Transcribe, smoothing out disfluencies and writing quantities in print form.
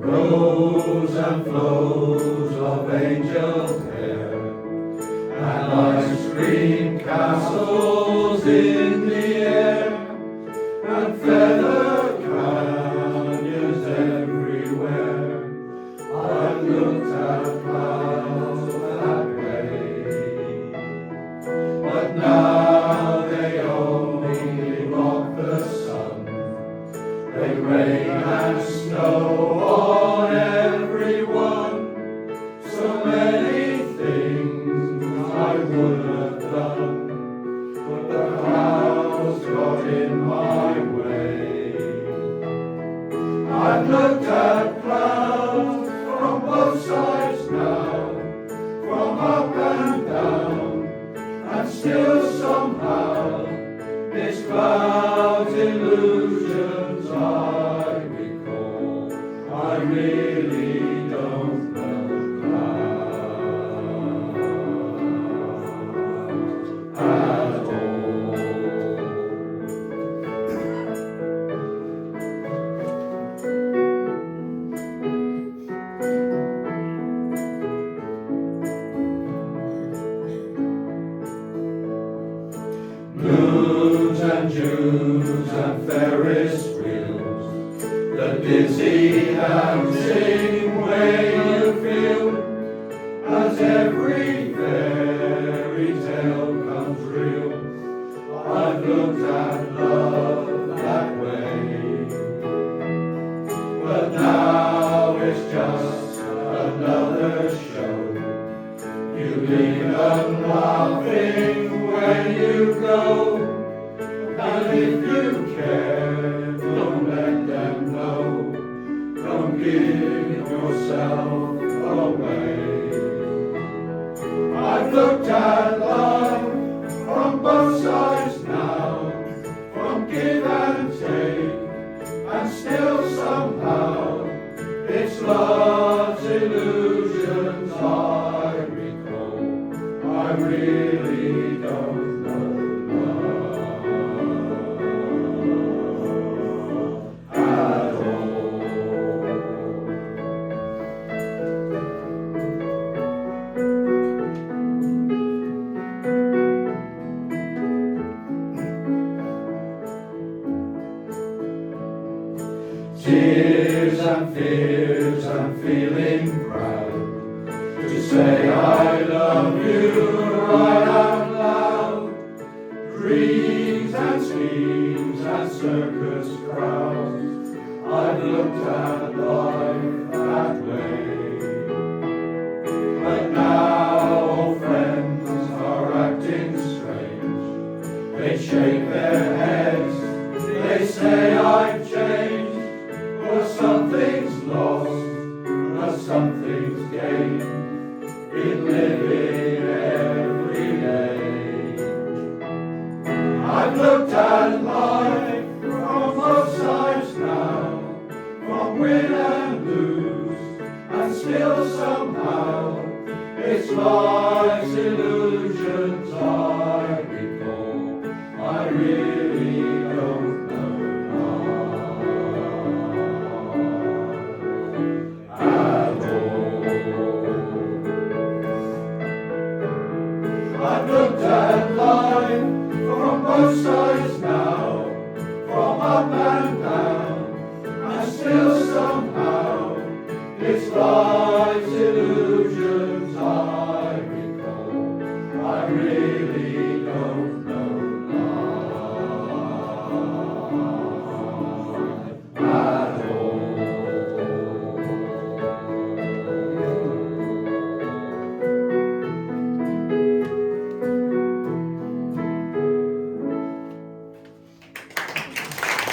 rows and flows of angels' hair, and lights screen castles in the air, and feather canyons everywhere. I've looked at clouds that way, but now they only block the sun. They rain and snow on everyone. So many things I would have done, but the clouds got in my way. I've looked at clouds from both sides now, from up and down, and still somehow it's clouds illusions I recall. I really don't know clouds at all. Moons and Junes and Ferris wheels, the dizzy dancing way you feel as every fairy tale comes real. I've looked at love that way, but now it's just another show. You leave them laughing when you go, and if you care, don't let them know. Don't give yourself away. I've looked at love from both sides now, from give and take, and still somehow it's love's illusions I recall. I really don't know love at all. Tears and fears and feeling proud to say I love you right out loud. Dreams and schemes and circus crowds, I've looked at life that way. But now old friends are acting strange. They shake their heads, they say I've changed. But something's lost, or something's gained in living every day. I've looked at life from both sides now, from win and lose, and still somehow it's life's illusions I recall. I really don't know at all. I've looked at life from both sides now, from up and down, and still somehow it's life's illusion